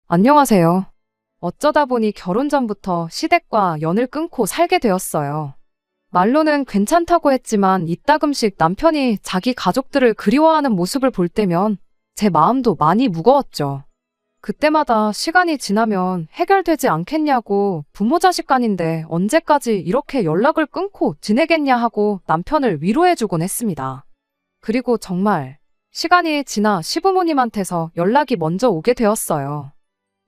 안녕하세요. 어쩌다 보니 결혼 전부터 시댁과 연을 끊고 살게 되었어요. 말로는 괜찮다고 했지만 이따금씩 남편이 자기 가족들을 그리워하는 모습을 볼 때면 제 마음도 많이 무거웠죠. 그때마다 시간이 지나면 해결되지 않겠냐고 부모 자식 간인데 언제까지 이렇게 연락을 끊고 지내겠냐 하고 남편을 위로해주곤 했습니다. 그리고 정말 시간이 지나 시부모님한테서 연락이 먼저 오게 되었어요.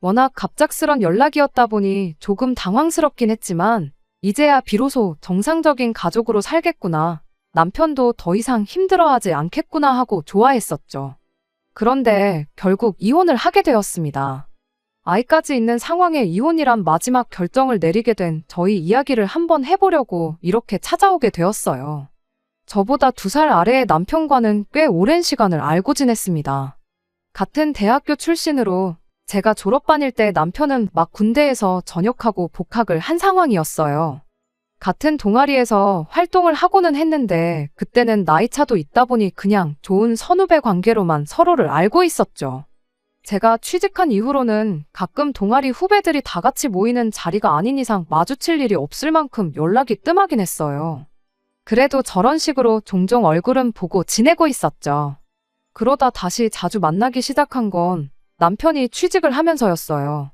워낙 갑작스런 연락이었다 보니 조금 당황스럽긴 했지만 이제야 비로소 정상적인 가족으로 살겠구나. 남편도 더 이상 힘들어하지 않겠구나 하고 좋아했었죠. 그런데 결국 이혼을 하게 되었습니다. 아이까지 있는 상황에 이혼이란 마지막 결정을 내리게 된 저희 이야기를 한번 해보려고 이렇게 찾아오게 되었어요. 저보다 2살 아래의 남편과는 꽤 오랜 시간을 알고 지냈습니다. 같은 대학교 출신으로 제가 졸업반일 때 남편은 막 군대에서 전역하고 복학을 한 상황이었어요. 같은 동아리에서 활동을 하고는 했는데 그때는 나이차도 있다 보니 그냥 좋은 선후배 관계로만 서로를 알고 있었죠. 제가 취직한 이후로는 가끔 동아리 후배들이 다 같이 모이는 자리가 아닌 이상 마주칠 일이 없을 만큼 연락이 뜸하긴 했어요. 그래도 저런 식으로 종종 얼굴은 보고 지내고 있었죠. 그러다 다시 자주 만나기 시작한 건 남편이 취직을 하면서였어요.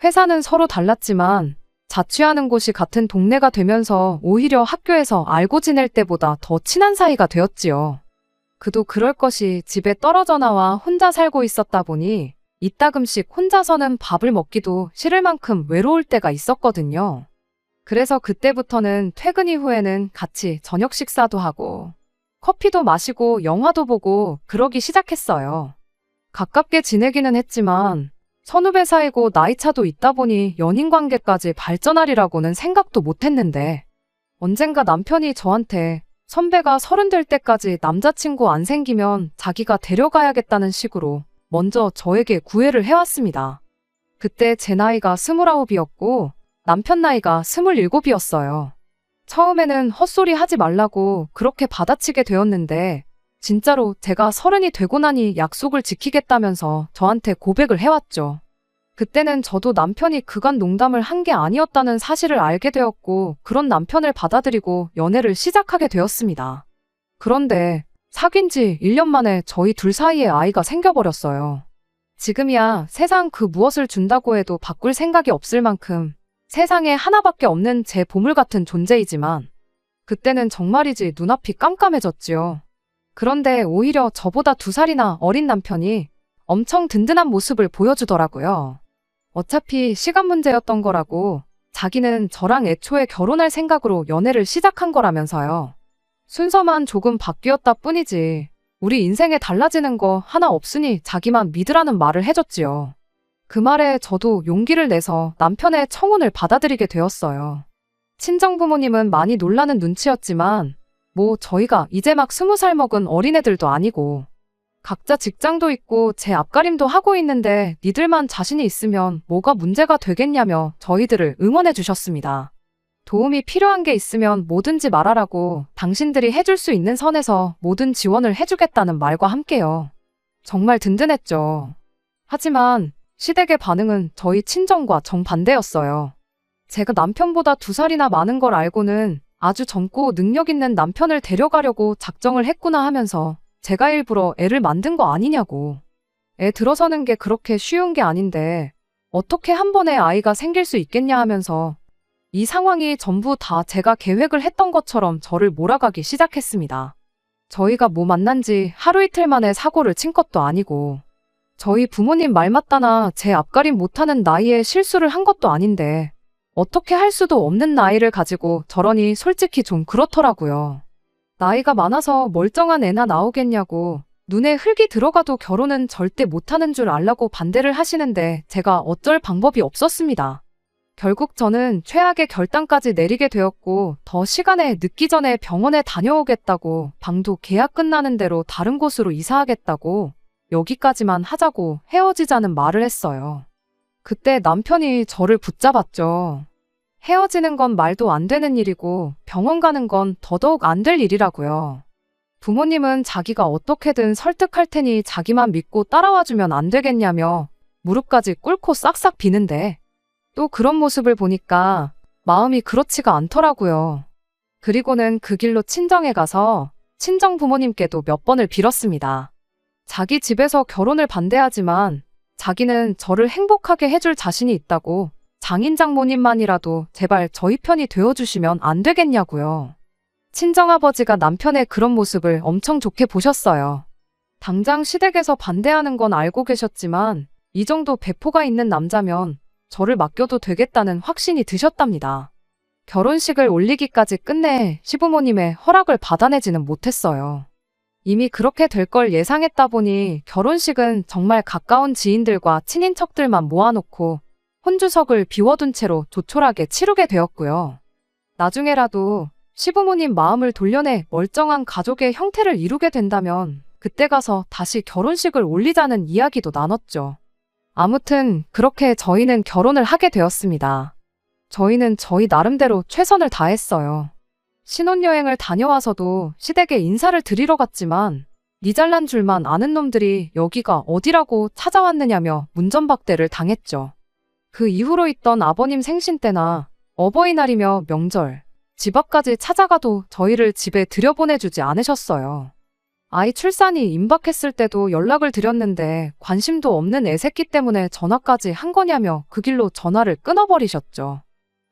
회사는 서로 달랐지만 자취하는 곳이 같은 동네가 되면서 오히려 학교에서 알고 지낼 때보다 더 친한 사이가 되었지요. 그도 그럴 것이 집에 떨어져 나와 혼자 살고 있었다 보니 이따금씩 혼자서는 밥을 먹기도 싫을 만큼 외로울 때가 있었거든요. 그래서 그때부터는 퇴근 이후에는 같이 저녁 식사도 하고 커피도 마시고 영화도 보고 그러기 시작했어요. 가깝게 지내기는 했지만 선후배 사이고 나이차도 있다 보니 연인 관계까지 발전하리라고는 생각도 못했는데 언젠가 남편이 저한테 선배가 30 될 때까지 남자친구 안 생기면 자기가 데려가야겠다는 식으로 먼저 저에게 구애를 해왔습니다. 그때 제 나이가 29이었고 남편 나이가 27이었어요. 처음에는 헛소리 하지 말라고 그렇게 받아치게 되었는데 진짜로 제가 30이 되고 나니 약속을 지키겠다면서 저한테 고백을 해왔죠. 그때는 저도 남편이 그간 농담을 한 게 아니었다는 사실을 알게 되었고 그런 남편을 받아들이고 연애를 시작하게 되었습니다. 그런데 사귄 지 1년 만에 저희 둘 사이에 아이가 생겨버렸어요. 지금이야 세상 그 무엇을 준다고 해도 바꿀 생각이 없을 만큼 세상에 하나밖에 없는 제 보물 같은 존재이지만 그때는 정말이지 눈앞이 깜깜해졌지요. 그런데 오히려 저보다 2살이나 어린 남편이 엄청 든든한 모습을 보여주더라고요. 어차피 시간 문제였던 거라고 자기는 저랑 애초에 결혼할 생각으로 연애를 시작한 거라면서요. 순서만 조금 바뀌었다 뿐이지 우리 인생에 달라지는 거 하나 없으니 자기만 믿으라는 말을 해줬지요. 그 말에 저도 용기를 내서 남편의 청혼을 받아들이게 되었어요. 친정부모님은 많이 놀라는 눈치였지만 뭐 저희가 이제 막 20살 먹은 어린애들도 아니고 각자 직장도 있고 제 앞가림도 하고 있는데 니들만 자신이 있으면 뭐가 문제가 되겠냐며 저희들을 응원해 주셨습니다. 도움이 필요한 게 있으면 뭐든지 말하라고 당신들이 해줄 수 있는 선에서 모든 지원을 해주겠다는 말과 함께요. 정말 든든했죠. 하지만 시댁의 반응은 저희 친정과 정반대였어요. 제가 남편보다 2살이나 많은 걸 알고는 아주 젊고 능력 있는 남편을 데려가려고 작정을 했구나 하면서 제가 일부러 애를 만든 거 아니냐고. 애 들어서는 게 그렇게 쉬운 게 아닌데 어떻게 한 번에 아이가 생길 수 있겠냐 하면서 이 상황이 전부 다 제가 계획을 했던 것처럼 저를 몰아가기 시작했습니다. 저희가 뭐 만난 지 하루 이틀 만에 사고를 친 것도 아니고 저희 부모님 말 맞다나 제 앞가림 못하는 나이에 실수를 한 것도 아닌데 어떻게 할 수도 없는 나이를 가지고 저러니 솔직히 좀 그렇더라고요. 나이가 많아서 멀쩡한 애나 나오겠냐고 눈에 흙이 들어가도 결혼은 절대 못하는 줄 알라고 반대를 하시는데 제가 어쩔 방법이 없었습니다. 결국 저는 최악의 결단까지 내리게 되었고 더 시간에 늦기 전에 병원에 다녀오겠다고 방도 계약 끝나는 대로 다른 곳으로 이사하겠다고 여기까지만 하자고 헤어지자는 말을 했어요. 그때 남편이 저를 붙잡았죠. 헤어지는 건 말도 안 되는 일이고 병원 가는 건 더더욱 안 될 일이라고요. 부모님은 자기가 어떻게든 설득할 테니 자기만 믿고 따라와주면 안 되겠냐며 무릎까지 꿇고 싹싹 비는데 또 그런 모습을 보니까 마음이 그렇지가 않더라고요. 그리고는 그 길로 친정에 가서 친정 부모님께도 몇 번을 빌었습니다. 자기 집에서 결혼을 반대하지만 자기는 저를 행복하게 해줄 자신이 있다고 장인 장모님만이라도 제발 저희 편이 되어주시면 안 되겠냐고요. 친정아버지가 남편의 그런 모습을 엄청 좋게 보셨어요. 당장 시댁에서 반대하는 건 알고 계셨지만 이 정도 배포가 있는 남자면 저를 맡겨도 되겠다는 확신이 드셨답니다. 결혼식을 올리기까지 끝내 시부모님의 허락을 받아내지는 못했어요. 이미 그렇게 될 걸 예상했다 보니 결혼식은 정말 가까운 지인들과 친인척들만 모아놓고 혼주석을 비워둔 채로 조촐하게 치르게 되었고요. 나중에라도 시부모님 마음을 돌려내 멀쩡한 가족의 형태를 이루게 된다면 그때 가서 다시 결혼식을 올리자는 이야기도 나눴죠. 아무튼 그렇게 저희는 결혼을 하게 되었습니다. 저희는 저희 나름대로 최선을 다했어요. 신혼여행을 다녀와서도 시댁에 인사를 드리러 갔지만 니 잘난 줄만 아는 놈들이 여기가 어디라고 찾아왔느냐며 문전박대를 당했죠. 그 이후로 있던 아버님 생신 때나 어버이날이며 명절, 집 앞까지 찾아가도 저희를 집에 들여보내주지 않으셨어요. 아이 출산이 임박했을 때도 연락을 드렸는데 관심도 없는 애새끼 때문에 전화까지 한 거냐며 그 길로 전화를 끊어버리셨죠.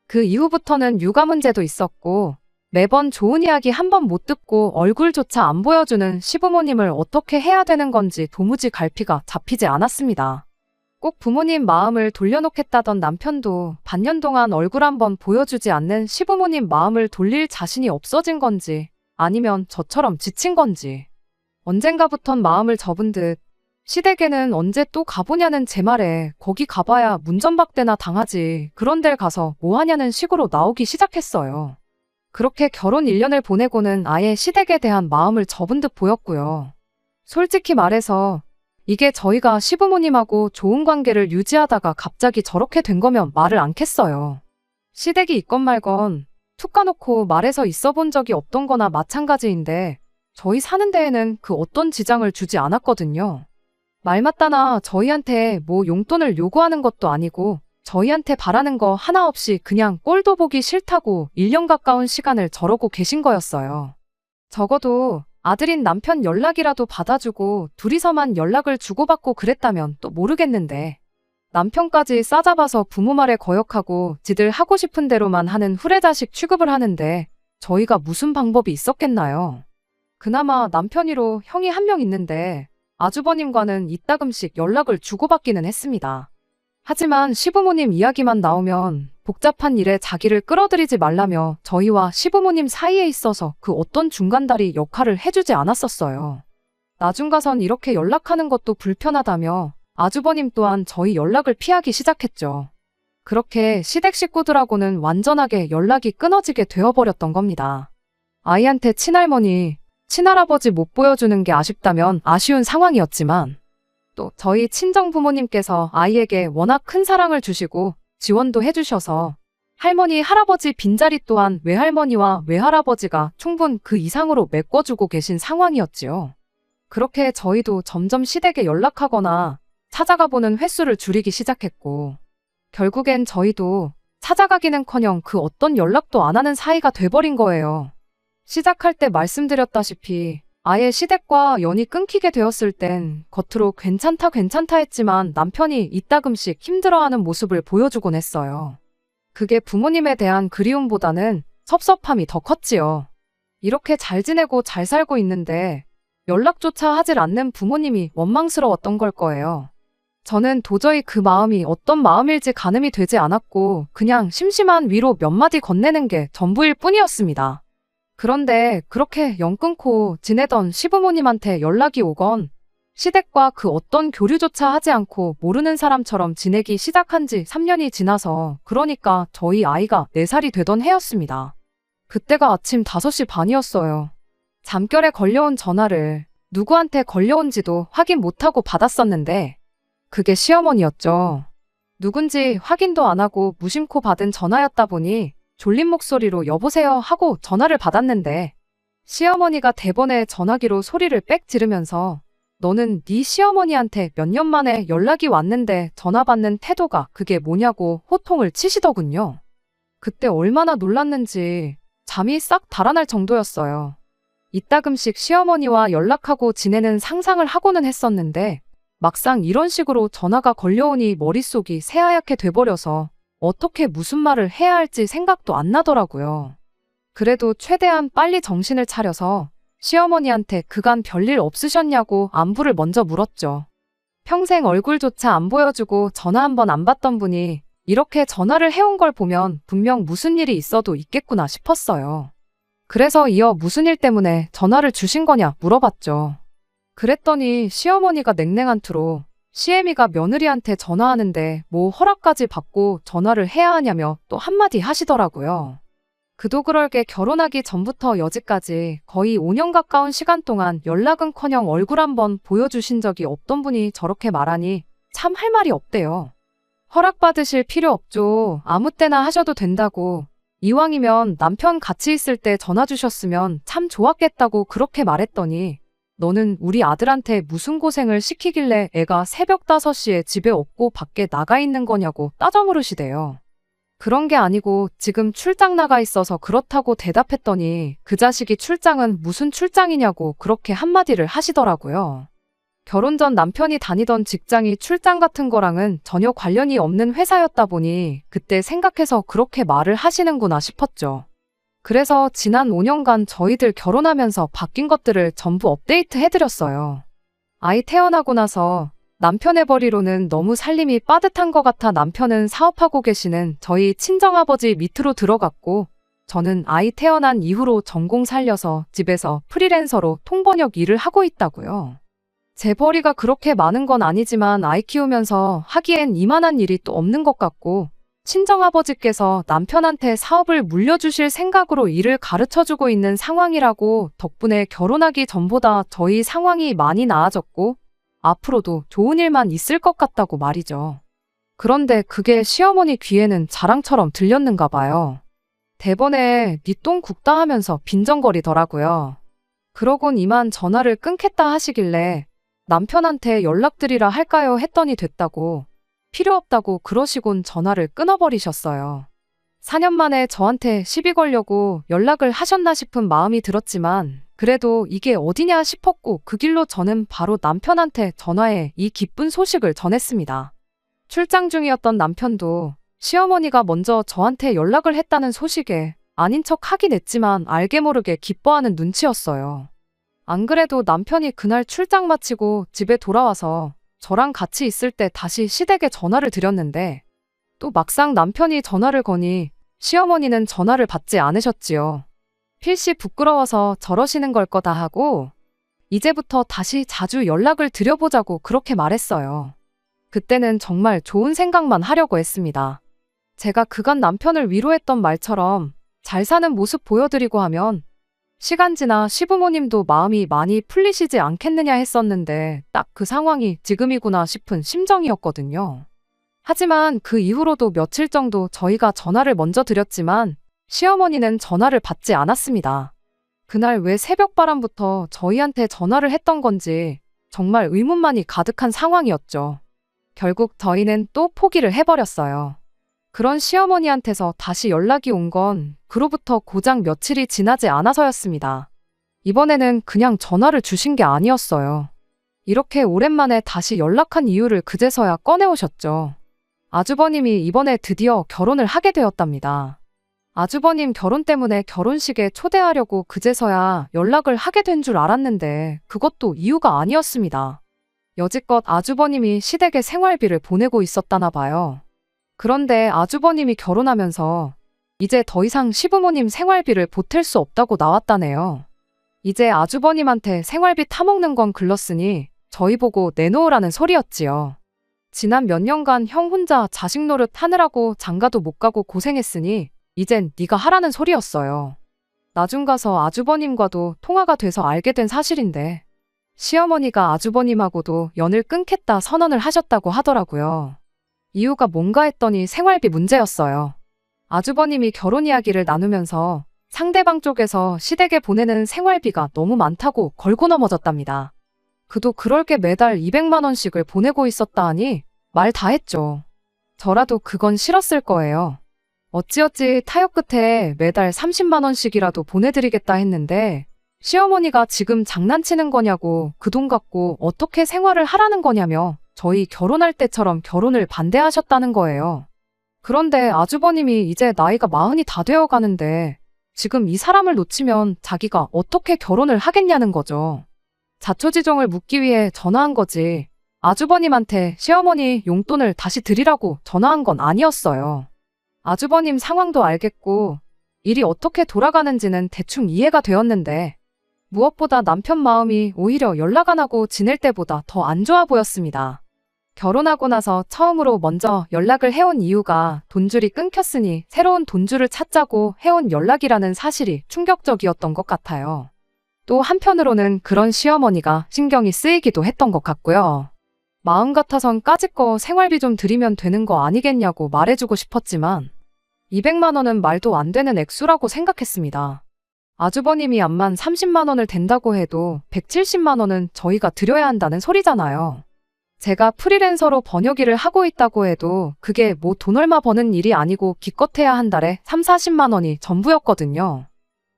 그 이후부터는 육아 문제도 있었고 매번 좋은 이야기 한 번 못 듣고 얼굴조차 안 보여주는 시부모님을 어떻게 해야 되는 건지 도무지 갈피가 잡히지 않았습니다. 꼭 부모님 마음을 돌려놓겠다던 남편도 반년 동안 얼굴 한번 보여주지 않는 시부모님 마음을 돌릴 자신이 없어진 건지 아니면 저처럼 지친 건지 언젠가부턴 마음을 접은 듯 시댁에는 언제 또 가보냐는 제 말에 거기 가봐야 문전박대나 당하지 그런 데를 가서 뭐 하냐는 식으로 나오기 시작했어요. 그렇게 결혼 1년을 보내고는 아예 시댁에 대한 마음을 접은 듯 보였고요. 솔직히 말해서 이게 저희가 시부모님하고 좋은 관계를 유지하다가 갑자기 저렇게 된 거면 말을 않겠어요. 시댁이 있건 말건 툭 까놓고 말해서 있어 본 적이 없던 거나 마찬가지인데 저희 사는 데에는 그 어떤 지장을 주지 않았거든요. 말 맞다나 저희한테 뭐 용돈을 요구하는 것도 아니고 저희한테 바라는 거 하나 없이 그냥 꼴도 보기 싫다고 1년 가까운 시간을 저러고 계신 거였어요. 적어도 아들인 남편 연락이라도 받아주고 둘이서만 연락을 주고받고 그랬다면 또 모르겠는데 남편까지 싸잡아서 부모 말에 거역하고 지들 하고 싶은 대로만 하는 후레자식 취급을 하는데 저희가 무슨 방법이 있었겠나요? 그나마 남편이로 형이 한 명 있는데 아주버님과는 이따금씩 연락을 주고받기는 했습니다. 하지만 시부모님 이야기만 나오면 복잡한 일에 자기를 끌어들이지 말라며 저희와 시부모님 사이에 있어서 그 어떤 중간다리 역할을 해주지 않았었어요. 나중 가선 이렇게 연락하는 것도 불편하다며 아주버님 또한 저희 연락을 피하기 시작했죠. 그렇게 시댁 식구들하고는 완전하게 연락이 끊어지게 되어버렸던 겁니다. 아이한테 친할머니, 친할아버지 못 보여주는 게 아쉽다면 아쉬운 상황이었지만 또 저희 친정 부모님께서 아이에게 워낙 큰 사랑을 주시고 지원도 해주셔서 할머니, 할아버지 빈자리 또한 외할머니와 외할아버지가 충분 그 이상으로 메꿔주고 계신 상황이었지요. 그렇게 저희도 점점 시댁에 연락하거나 찾아가보는 횟수를 줄이기 시작했고 결국엔 저희도 찾아가기는커녕 그 어떤 연락도 안 하는 사이가 돼버린 거예요. 시작할 때 말씀드렸다시피 아예 시댁과 연이 끊기게 되었을 땐 겉으로 괜찮다 했지만 남편이 이따금씩 힘들어하는 모습을 보여주곤 했어요. 그게 부모님에 대한 그리움보다는 섭섭함이 더 컸지요. 이렇게 잘 지내고 잘 살고 있는데 연락조차 하질 않는 부모님이 원망스러웠던 걸 거예요. 저는 도저히 그 마음이 어떤 마음일지 가늠이 되지 않았고 그냥 심심한 위로 몇 마디 건네는 게 전부일 뿐이었습니다. 그런데 그렇게 연 끊고 지내던 시부모님한테 연락이 오건 시댁과 그 어떤 교류조차 하지 않고 모르는 사람처럼 지내기 시작한 지 3년이 지나서 그러니까 저희 아이가 4살이 되던 해였습니다. 그때가 아침 5시 반이었어요. 잠결에 걸려온 전화를 누구한테 걸려온지도 확인 못하고 받았었는데 그게 시어머니였죠. 누군지 확인도 안 하고 무심코 받은 전화였다 보니 졸린 목소리로 여보세요 하고 전화를 받았는데 시어머니가 대번에 전화기로 소리를 빽 지르면서 너는 네 시어머니한테 몇 년 만에 연락이 왔는데 전화 받는 태도가 그게 뭐냐고 호통을 치시더군요. 그때 얼마나 놀랐는지 잠이 싹 달아날 정도였어요. 이따금씩 시어머니와 연락하고 지내는 상상을 하고는 했었는데 막상 이런 식으로 전화가 걸려오니 머릿속이 새하얗게 돼버려서 어떻게 무슨 말을 해야 할지 생각도 안 나더라고요. 그래도 최대한 빨리 정신을 차려서 시어머니한테 그간 별일 없으셨냐고 안부를 먼저 물었죠. 평생 얼굴조차 안 보여주고 전화 한 번 안 받던 분이 이렇게 전화를 해온 걸 보면 분명 무슨 일이 있어도 있겠구나 싶었어요. 그래서 이어 무슨 일 때문에 전화를 주신 거냐 물어봤죠. 그랬더니 시어머니가 냉랭한 투로 시애미가 며느리한테 전화하는데 뭐 허락까지 받고 전화를 해야 하냐며 또 한마디 하시더라고요. 그도 그럴 게 결혼하기 전부터 여지까지 거의 5년 가까운 시간 동안 연락은커녕 얼굴 한번 보여주신 적이 없던 분이 저렇게 말하니 참 할 말이 없대요. 허락받으실 필요 없죠. 아무 때나 하셔도 된다고. 이왕이면 남편 같이 있을 때 전화 주셨으면 참 좋았겠다고 그렇게 말했더니 너는 우리 아들한테 무슨 고생을 시키길래 애가 새벽 5시에 집에 없고 밖에 나가 있는 거냐고 따져 물으시대요. 그런 게 아니고 지금 출장 나가 있어서 그렇다고 대답했더니 그 자식이 출장은 무슨 출장이냐고 그렇게 한마디를 하시더라고요. 결혼 전 남편이 다니던 직장이 출장 같은 거랑은 전혀 관련이 없는 회사였다 보니 그때 생각해서 그렇게 말을 하시는구나 싶었죠. 그래서 지난 5년간 저희들 결혼하면서 바뀐 것들을 전부 업데이트 해드렸어요. 아이 태어나고 나서 남편의 벌이로는 너무 살림이 빠듯한 것 같아 남편은 사업하고 계시는 저희 친정아버지 밑으로 들어갔고 저는 아이 태어난 이후로 전공 살려서 집에서 프리랜서로 통번역 일을 하고 있다고요. 제 벌이가 그렇게 많은 건 아니지만 아이 키우면서 하기엔 이만한 일이 또 없는 것 같고 친정아버지께서 남편한테 사업을 물려주실 생각으로 일을 가르쳐주고 있는 상황이라고 덕분에 결혼하기 전보다 저희 상황이 많이 나아졌고 앞으로도 좋은 일만 있을 것 같다고 말이죠. 그런데 그게 시어머니 귀에는 자랑처럼 들렸는가 봐요. 대번에 니 똥 굽다 하면서 빈정거리더라고요. 그러곤 이만 전화를 끊겠다 하시길래 남편한테 연락드리라 할까요 했더니 됐다고 필요 없다고 그러시곤 전화를 끊어버리셨어요. 4년 만에 저한테 시비 걸려고 연락을 하셨나 싶은 마음이 들었지만 그래도 이게 어디냐 싶었고 그 길로 저는 바로 남편한테 전화해 이 기쁜 소식을 전했습니다. 출장 중이었던 남편도 시어머니가 먼저 저한테 연락을 했다는 소식에 아닌 척 하긴 했지만 알게 모르게 기뻐하는 눈치였어요. 안 그래도 남편이 그날 출장 마치고 집에 돌아와서 저랑 같이 있을 때 다시 시댁에 전화를 드렸는데 또 막상 남편이 전화를 거니 시어머니는 전화를 받지 않으셨지요. 필시 부끄러워서 저러시는 걸 거다 하고 이제부터 다시 자주 연락을 드려보자고 그렇게 말했어요. 그때는 정말 좋은 생각만 하려고 했습니다. 제가 그간 남편을 위로했던 말처럼 잘 사는 모습 보여드리고 하면 시간 지나 시부모님도 마음이 많이 풀리시지 않겠느냐 했었는데 딱 그 상황이 지금이구나 싶은 심정이었거든요. 하지만 그 이후로도 며칠 정도 저희가 전화를 먼저 드렸지만 시어머니는 전화를 받지 않았습니다. 그날 왜 새벽바람부터 저희한테 전화를 했던 건지 정말 의문만이 가득한 상황이었죠. 결국 저희는 또 포기를 해버렸어요. 그런 시어머니한테서 다시 연락이 온 건 그로부터 고작 며칠이 지나지 않아서였습니다. 이번에는 그냥 전화를 주신 게 아니었어요. 이렇게 오랜만에 다시 연락한 이유를 그제서야 꺼내오셨죠. 아주버님이 이번에 드디어 결혼을 하게 되었답니다. 아주버님 결혼 때문에 결혼식에 초대하려고 그제서야 연락을 하게 된 줄 알았는데 그것도 이유가 아니었습니다. 여지껏 아주버님이 시댁에 생활비를 보내고 있었다나 봐요. 그런데 아주버님이 결혼하면서 이제 더 이상 시부모님 생활비를 보탤 수 없다고 나왔다네요. 이제 아주버님한테 생활비 타먹는 건 글렀으니 저희 보고 내놓으라는 소리였지요. 지난 몇 년간 형 혼자 자식 노릇 하느라고 장가도 못 가고 고생했으니 이젠 네가 하라는 소리였어요. 나중 가서 아주버님과도 통화가 돼서 알게 된 사실인데 시어머니가 아주버님하고도 연을 끊겠다 선언을 하셨다고 하더라고요. 이유가 뭔가 했더니 생활비 문제였어요. 아주버님이 결혼 이야기를 나누면서 상대방 쪽에서 시댁에 보내는 생활비가 너무 많다고 걸고 넘어졌답니다. 그도 그럴 게 매달 200만 원씩을 보내고 있었다 하니 말 다 했죠. 저라도 그건 싫었을 거예요. 어찌어찌 타협 끝에 매달 30만 원씩이라도 보내드리겠다 했는데 시어머니가 지금 장난치는 거냐고 그 돈 갖고 어떻게 생활을 하라는 거냐며 저희 결혼할 때처럼 결혼을 반대하셨다는 거예요. 그런데 아주버님이 이제 나이가 40이 다 되어 가는데 지금 이 사람을 놓치면 자기가 어떻게 결혼을 하겠냐는 거죠. 자초지종을 묻기 위해 전화한 거지. 아주버님한테 시어머니 용돈을 다시 드리라고 전화한 건 아니었어요. 아주버님 상황도 알겠고 일이 어떻게 돌아가는지는 대충 이해가 되었는데 무엇보다 남편 마음이 오히려 연락 안 하고 지낼 때보다 더 안 좋아 보였습니다. 결혼하고 나서 처음으로 먼저 연락을 해온 이유가 돈줄이 끊겼으니 새로운 돈줄을 찾자고 해온 연락이라는 사실이 충격적이었던 것 같아요. 또 한편으로는 그런 시어머니가 신경이 쓰이기도 했던 것 같고요. 마음 같아선 까짓거 생활비 좀 드리면 되는 거 아니겠냐고 말해주고 싶었지만 200만 원은 말도 안 되는 액수라고 생각했습니다. 아주버님이 암만 30만 원을 댄다고 해도 170만 원은 저희가 드려야 한다는 소리잖아요. 제가 프리랜서로 번역 일을 하고 있다고 해도 그게 뭐 돈 얼마 버는 일이 아니고 기껏해야 한 달에 3, 40만 원이 전부였거든요.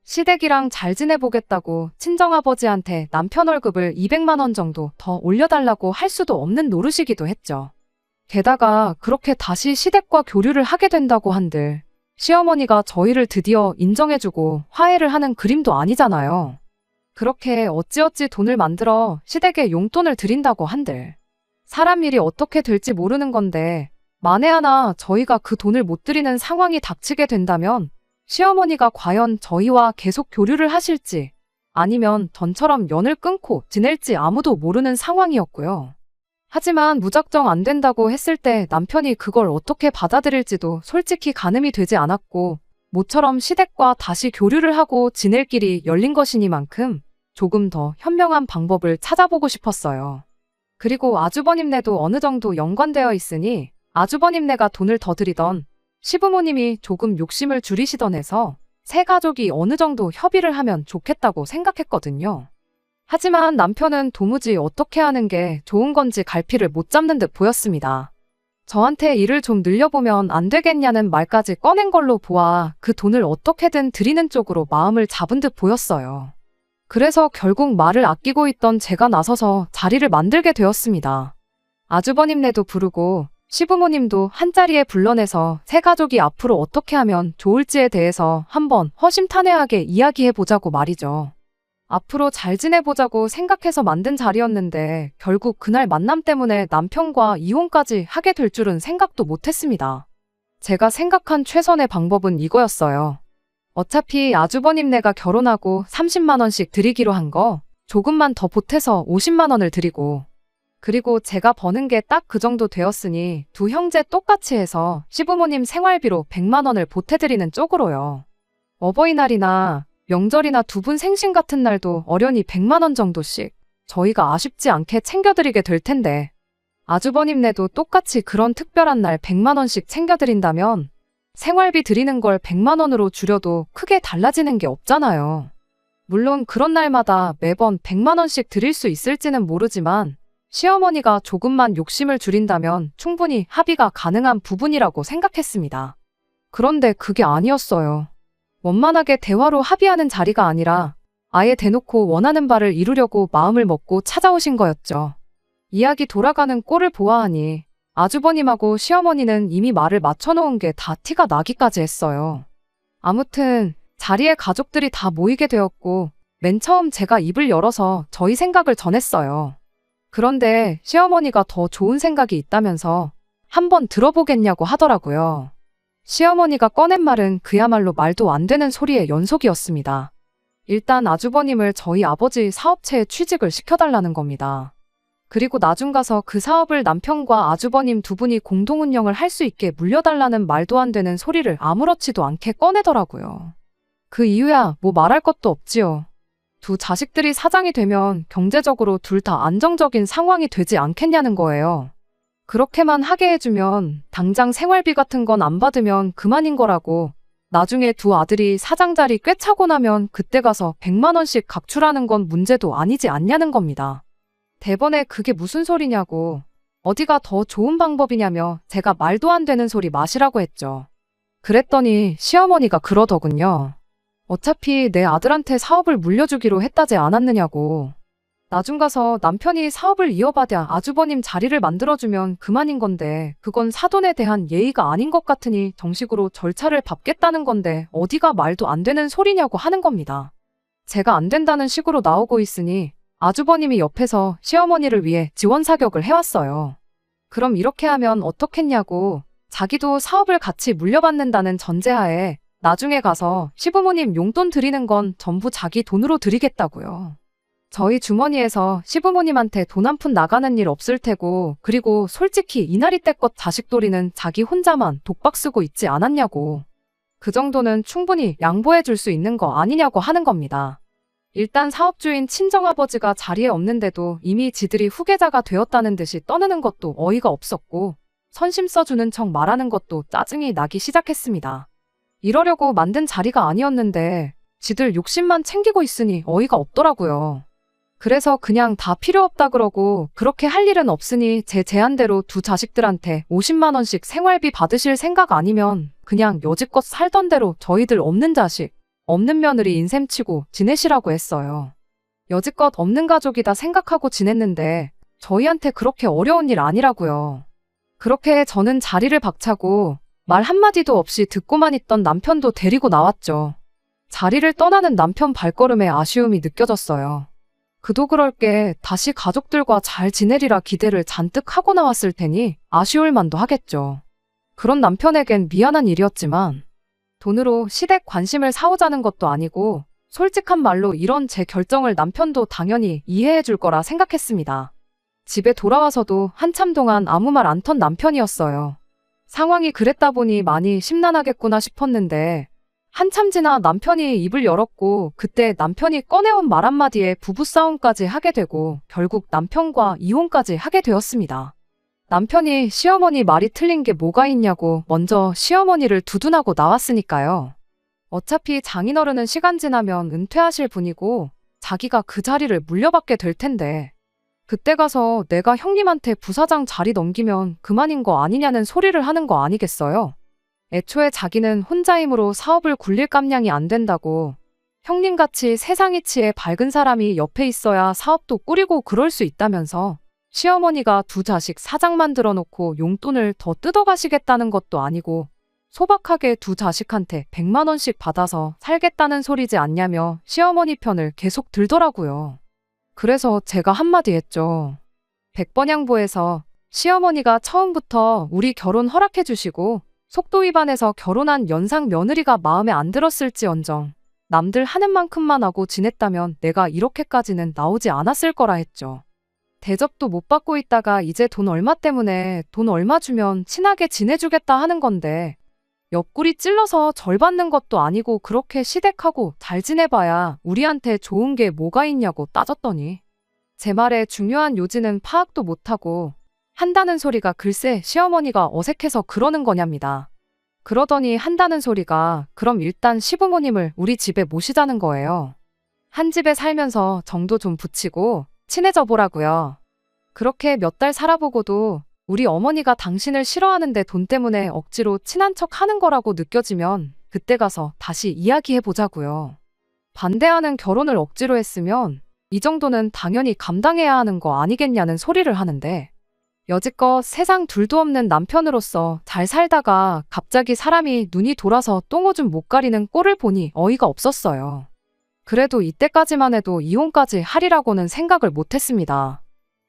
시댁이랑 잘 지내보겠다고 친정아버지한테 남편 월급을 200만 원 정도 더 올려달라고 할 수도 없는 노릇이기도 했죠. 게다가 그렇게 다시 시댁과 교류를 하게 된다고 한들 시어머니가 저희를 드디어 인정해주고 화해를 하는 그림도 아니잖아요. 그렇게 어찌어찌 돈을 만들어 시댁에 용돈을 드린다고 한들 사람 일이 어떻게 될지 모르는 건데 만에 하나 저희가 그 돈을 못 드리는 상황이 닥치게 된다면 시어머니가 과연 저희와 계속 교류를 하실지 아니면 전처럼 연을 끊고 지낼지 아무도 모르는 상황이었고요. 하지만 무작정 안 된다고 했을 때 남편이 그걸 어떻게 받아들일지도 솔직히 가늠이 되지 않았고 모처럼 시댁과 다시 교류를 하고 지낼 길이 열린 것이니만큼 조금 더 현명한 방법을 찾아보고 싶었어요. 그리고 아주버님네도 어느 정도 연관되어 있으니 아주버님네가 돈을 더 드리던 시부모님이 조금 욕심을 줄이시던 해서 세 가족이 어느 정도 협의를 하면 좋겠다고 생각했거든요. 하지만 남편은 도무지 어떻게 하는 게 좋은 건지 갈피를 못 잡는 듯 보였습니다. 저한테 일을 좀 늘려보면 안 되겠냐는 말까지 꺼낸 걸로 보아 그 돈을 어떻게든 드리는 쪽으로 마음을 잡은 듯 보였어요. 그래서 결국 말을 아끼고 있던 제가 나서서 자리를 만들게 되었습니다. 아주버님네도 부르고 시부모님도 한자리에 불러내서 세 가족이 앞으로 어떻게 하면 좋을지에 대해서 한번 허심탄회하게 이야기해보자고 말이죠. 앞으로 잘 지내보자고 생각해서 만든 자리였는데 결국 그날 만남 때문에 남편과 이혼까지 하게 될 줄은 생각도 못했습니다. 제가 생각한 최선의 방법은 이거였어요. 어차피 아주버님네가 결혼하고 30만 원씩 드리기로 한 거 조금만 더 보태서 50만 원을 드리고 그리고 제가 버는 게 딱 그 정도 되었으니 두 형제 똑같이 해서 시부모님 생활비로 100만 원을 보태드리는 쪽으로요. 어버이날이나 명절이나 두 분 생신 같은 날도 어련히 100만 원 정도씩 저희가 아쉽지 않게 챙겨드리게 될 텐데 아주버님네도 똑같이 그런 특별한 날 100만 원씩 챙겨드린다면 생활비 드리는 걸 100만 원으로 줄여도 크게 달라지는 게 없잖아요. 물론 그런 날마다 매번 100만 원씩 드릴 수 있을지는 모르지만 시어머니가 조금만 욕심을 줄인다면 충분히 합의가 가능한 부분이라고 생각했습니다. 그런데 그게 아니었어요. 원만하게 대화로 합의하는 자리가 아니라 아예 대놓고 원하는 바를 이루려고 마음을 먹고 찾아오신 거였죠. 이야기 돌아가는 꼴을 보아하니 아주버님하고 시어머니는 이미 말을 맞춰놓은 게 다 티가 나기까지 했어요. 아무튼 자리에 가족들이 다 모이게 되었고 맨 처음 제가 입을 열어서 저희 생각을 전했어요. 그런데 시어머니가 더 좋은 생각이 있다면서 한번 들어보겠냐고 하더라고요. 시어머니가 꺼낸 말은 그야말로 말도 안 되는 소리의 연속이었습니다. 일단 아주버님을 저희 아버지 사업체에 취직을 시켜달라는 겁니다. 그리고 나중 가서 그 사업을 남편과 아주버님 두 분이 공동 운영을 할 수 있게 물려달라는 말도 안 되는 소리를 아무렇지도 않게 꺼내더라고요. 그 이유야 뭐 말할 것도 없지요. 두 자식들이 사장이 되면 경제적으로 둘 다 안정적인 상황이 되지 않겠냐는 거예요. 그렇게만 하게 해주면 당장 생활비 같은 건 안 받으면 그만인 거라고 나중에 두 아들이 사장 자리 꿰차고 나면 그때 가서 100만 원씩 각출하는 건 문제도 아니지 않냐는 겁니다. 대번에 그게 무슨 소리냐고, 어디가 더 좋은 방법이냐며 제가 말도 안 되는 소리 마시라고 했죠. 그랬더니 시어머니가 그러더군요. 어차피 내 아들한테 사업을 물려주기로 했다지 않았느냐고. 나중 가서 남편이 사업을 이어받아 아주버님 자리를 만들어주면 그만인 건데 그건 사돈에 대한 예의가 아닌 것 같으니 정식으로 절차를 밟겠다는 건데 어디가 말도 안 되는 소리냐고 하는 겁니다. 제가 안 된다는 식으로 나오고 있으니 아주버님이 옆에서 시어머니를 위해 지원 사격을 해왔어요. 그럼 이렇게 하면 어떻겠냐고, 자기도 사업을 같이 물려받는다는 전제하에 나중에 가서 시부모님 용돈 드리는 건 전부 자기 돈으로 드리겠다고요. 저희 주머니에서 시부모님한테 돈 한 푼 나가는 일 없을 테고, 그리고 솔직히 이날이 때껏 자식돌이는 자기 혼자만 독박 쓰고 있지 않았냐고. 그 정도는 충분히 양보해 줄 수 있는 거 아니냐고 하는 겁니다. 일단 사업주인 친정아버지가 자리에 없는데도 이미 지들이 후계자가 되었다는 듯이 떠드는 것도 어이가 없었고, 선심 써주는 척 말하는 것도 짜증이 나기 시작했습니다. 이러려고 만든 자리가 아니었는데 지들 욕심만 챙기고 있으니 어이가 없더라고요. 그래서 그냥 다 필요 없다 그러고, 그렇게 할 일은 없으니 제 제안대로 두 자식들한테 50만 원씩 생활비 받으실 생각 아니면 그냥 여지껏 살던 대로 저희들 없는 자식, 없는 며느리 인셈치고 지내시라고 했어요. 여지껏 없는 가족이다 생각하고 지냈는데 저희한테 그렇게 어려운 일 아니라고요. 그렇게 저는 자리를 박차고 말 한마디도 없이 듣고만 있던 남편도 데리고 나왔죠. 자리를 떠나는 남편 발걸음에 아쉬움이 느껴졌어요. 그도 그럴 게 다시 가족들과 잘 지내리라 기대를 잔뜩 하고 나왔을 테니 아쉬울 만도 하겠죠. 그런 남편에겐 미안한 일이었지만 돈으로 시댁 관심을 사오자는 것도 아니고 솔직한 말로 이런 제 결정을 남편도 당연히 이해해 줄 거라 생각했습니다. 집에 돌아와서도 한참 동안 아무 말 안 턴 남편이었어요. 상황이 그랬다 보니 많이 심란하겠구나 싶었는데 한참 지나 남편이 입을 열었고, 그때 남편이 꺼내온 말 한마디에 부부싸움까지 하게 되고 결국 남편과 이혼까지 하게 되었습니다. 남편이 시어머니 말이 틀린 게 뭐가 있냐고 먼저 시어머니를 두둔하고 나왔으니까요. 어차피 장인어른은 시간 지나면 은퇴하실 분이고 자기가 그 자리를 물려받게 될 텐데 그때 가서 내가 형님한테 부사장 자리 넘기면 그만인 거 아니냐는 소리를 하는 거 아니겠어요? 애초에 자기는 혼자 힘으로 사업을 굴릴 깜냥이 안 된다고, 형님같이 세상 이치에 밝은 사람이 옆에 있어야 사업도 꾸리고 그럴 수 있다면서 시어머니가 두 자식 사장 만들어 놓고 용돈을 더 뜯어가시겠다는 것도 아니고 소박하게 두 자식한테 100만 원씩 받아서 살겠다는 소리지 않냐며 시어머니 편을 계속 들더라고요. 그래서 제가 한마디 했죠. 100번 양보해서 시어머니가 처음부터 우리 결혼 허락해 주시고 속도 위반해서 결혼한 연상 며느리가 마음에 안 들었을지언정 남들 하는 만큼만 하고 지냈다면 내가 이렇게까지는 나오지 않았을 거라 했죠. 대접도 못 받고 있다가 이제 돈 얼마 때문에 돈 얼마 주면 친하게 지내주겠다 하는 건데 옆구리 찔러서 절 받는 것도 아니고 그렇게 시댁하고 잘 지내봐야 우리한테 좋은 게 뭐가 있냐고 따졌더니 제 말에 중요한 요지는 파악도 못하고 한다는 소리가 글쎄 시어머니가 어색해서 그러는 거냐입니다. 그러더니 한다는 소리가 그럼 일단 시부모님을 우리 집에 모시자는 거예요. 한 집에 살면서 정도 좀 붙이고 친해져 보라고요. 그렇게 몇 달 살아보고도 우리 어머니가 당신을 싫어하는데 돈 때문에 억지로 친한 척 하는 거라고 느껴지면 그때 가서 다시 이야기해 보자고요. 반대하는 결혼을 억지로 했으면 이 정도는 당연히 감당해야 하는 거 아니겠냐는 소리를 하는데 여지껏 세상 둘도 없는 남편으로서 잘 살다가 갑자기 사람이 눈이 돌아서 똥오줌 못 가리는 꼴을 보니 어이가 없었어요. 그래도 이때까지만 해도 이혼까지 하리라고는 생각을 못했습니다.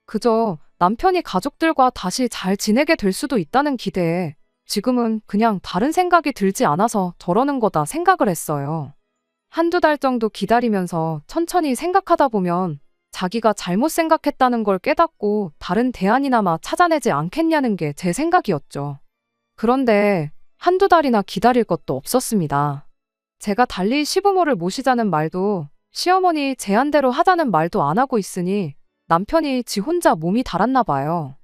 그저 남편이 가족들과 다시 잘 지내게 될 수도 있다는 기대에 지금은 그냥 다른 생각이 들지 않아서 저러는 거다 생각을 했어요. 한두 달 정도 기다리면서 천천히 생각하다 보면 자기가 잘못 생각했다는 걸 깨닫고 다른 대안이나마 찾아내지 않겠냐는 게 제 생각이었죠. 그런데 한두 달이나 기다릴 것도 없었습니다. 제가 달리 시부모를 모시자는 말도 시어머니 제안대로 하자는 말도 안 하고 있으니 남편이 지 혼자 몸이 달았나 봐요.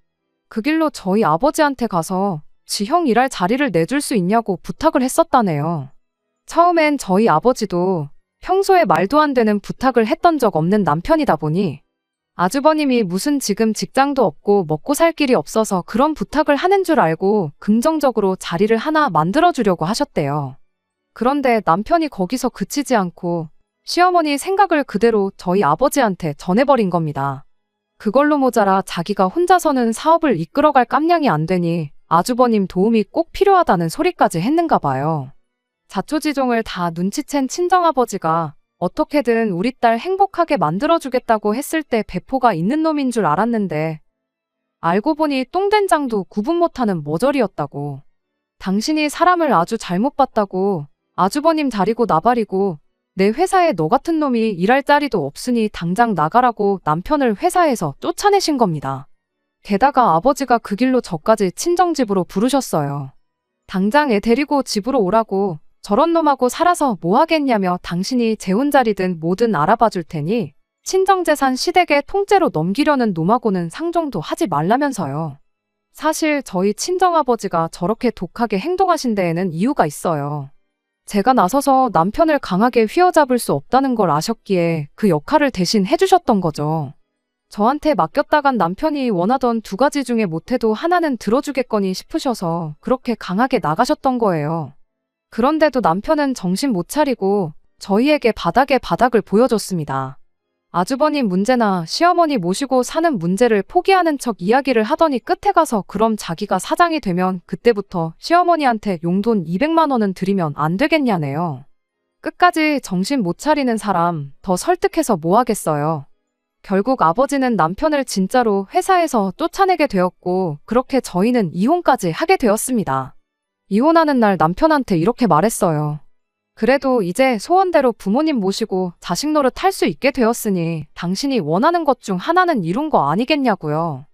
그 길로 저희 아버지한테 가서 지 형 일할 자리를 내줄 수 있냐고 부탁을 했었다네요. 처음엔 저희 아버지도 평소에 말도 안 되는 부탁을 했던 적 없는 남편이다 보니 아주버님이 무슨 지금 직장도 없고 먹고 살 길이 없어서 그런 부탁을 하는 줄 알고 긍정적으로 자리를 하나 만들어주려고 하셨대요. 그런데 남편이 거기서 그치지 않고 시어머니 생각을 그대로 저희 아버지한테 전해버린 겁니다. 그걸로 모자라 자기가 혼자서는 사업을 이끌어갈 깜냥이 안 되니 아주버님 도움이 꼭 필요하다는 소리까지 했는가 봐요. 자초지종을 다 눈치챈 친정아버지가 어떻게든 우리 딸 행복하게 만들어주겠다고 했을 때 배포가 있는 놈인 줄 알았는데 알고 보니 똥된장도 구분 못하는 머저리였다고. 당신이 사람을 아주 잘못 봤다고. 아주버님 자리고 나발이고 내 회사에 너 같은 놈이 일할 자리도 없으니 당장 나가라고 남편을 회사에서 쫓아내신 겁니다. 게다가 아버지가 그 길로 저까지 친정집으로 부르셨어요. 당장 애 데리고 집으로 오라고. 저런 놈하고 살아서 뭐 하겠냐며 당신이 재혼 자리든 뭐든 알아봐 줄 테니 친정재산 시댁에 통째로 넘기려는 놈하고는 상종도 하지 말라면서요. 사실 저희 친정아버지가 저렇게 독하게 행동하신 데에는 이유가 있어요. 제가 나서서 남편을 강하게 휘어잡을 수 없다는 걸 아셨기에 그 역할을 대신 해주셨던 거죠. 저한테 맡겼다간 남편이 원하던 두 가지 중에 못해도 하나는 들어주겠거니 싶으셔서 그렇게 강하게 나가셨던 거예요. 그런데도 남편은 정신 못 차리고 저희에게 바닥에 바닥을 보여줬습니다. 아주버님 문제나 시어머니 모시고 사는 문제를 포기하는 척 이야기를 하더니 끝에 가서 그럼 자기가 사장이 되면 그때부터 시어머니한테 용돈 200만 원은 드리면 안 되겠냐네요. 끝까지 정신 못 차리는 사람 더 설득해서 뭐 하겠어요. 결국 아버지는 남편을 진짜로 회사에서 쫓아내게 되었고 그렇게 저희는 이혼까지 하게 되었습니다. 이혼하는 날 남편한테 이렇게 말했어요. 그래도 이제 소원대로 부모님 모시고 자식 노릇 할 수 있게 되었으니 당신이 원하는 것 중 하나는 이룬 거 아니겠냐고요.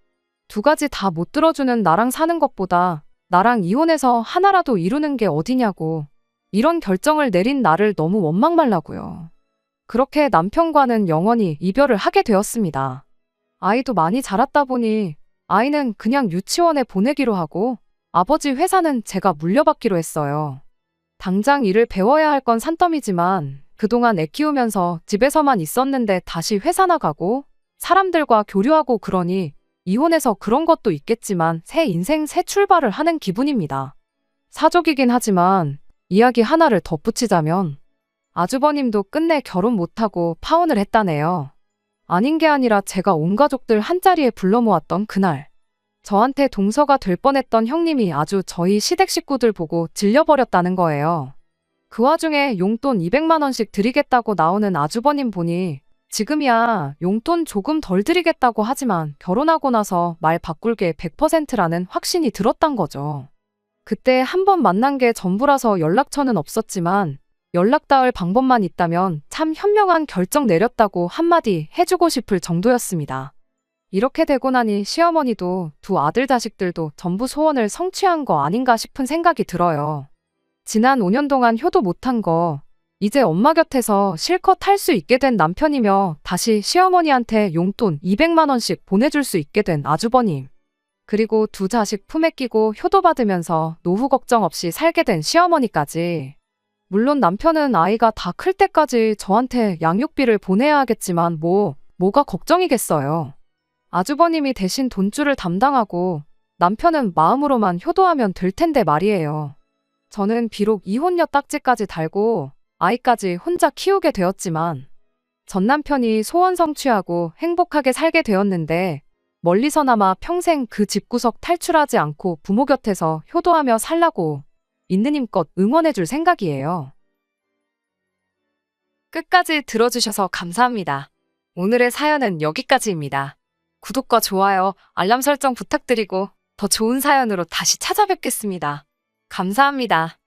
두 가지 다 못 들어주는 나랑 사는 것보다 나랑 이혼해서 하나라도 이루는 게 어디냐고. 이런 결정을 내린 나를 너무 원망 말라고요. 그렇게 남편과는 영원히 이별을 하게 되었습니다. 아이도 많이 자랐다 보니 아이는 그냥 유치원에 보내기로 하고 아버지 회사는 제가 물려받기로 했어요. 당장 일을 배워야 할 건 산더미지만 그동안 애 키우면서 집에서만 있었는데 다시 회사 나가고 사람들과 교류하고 그러니 이혼해서 그런 것도 있겠지만 새 인생 새 출발을 하는 기분입니다. 사족이긴 하지만 이야기 하나를 덧붙이자면 아주버님도 끝내 결혼 못하고 파혼을 했다네요. 아닌 게 아니라 제가 온 가족들 한자리에 불러 모았던 그날 저한테 동서가 될 뻔했던 형님이 아주 저희 시댁 식구들 보고 질려버렸다는 거예요. 그 와중에 용돈 200만 원씩 드리겠다고 나오는 아주버님 보니 지금이야 용돈 조금 덜 드리겠다고 하지만 결혼하고 나서 말 바꿀 게 100%라는 확신이 들었단 거죠. 그때 한 번 만난 게 전부라서 연락처는 없었지만 연락 닿을 방법만 있다면 참 현명한 결정 내렸다고 한마디 해주고 싶을 정도였습니다. 이렇게 되고 나니 시어머니도 두 아들 자식들도 전부 소원을 성취한 거 아닌가 싶은 생각이 들어요. 지난 5년 동안 효도 못한 거 이제 엄마 곁에서 실컷 할 수 있게 된 남편이며 다시 시어머니한테 용돈 200만 원씩 보내줄 수 있게 된 아주버님. 그리고 두 자식 품에 끼고 효도받으면서 노후 걱정 없이 살게 된 시어머니까지. 물론 남편은 아이가 다 클 때까지 저한테 양육비를 보내야 하겠지만 뭐가 걱정이겠어요. 아주버님이 대신 돈줄을 담당하고 남편은 마음으로만 효도하면 될 텐데 말이에요. 저는 비록 이혼녀 딱지까지 달고 아이까지 혼자 키우게 되었지만 전 남편이 소원 성취하고 행복하게 살게 되었는데 멀리서나마 평생 그 집구석 탈출하지 않고 부모 곁에서 효도하며 살라고 있는 힘껏 응원해줄 생각이에요. 끝까지 들어주셔서 감사합니다. 오늘의 사연은 여기까지입니다. 구독과 좋아요, 알람 설정 부탁드리고 더 좋은 사연으로 다시 찾아뵙겠습니다. 감사합니다.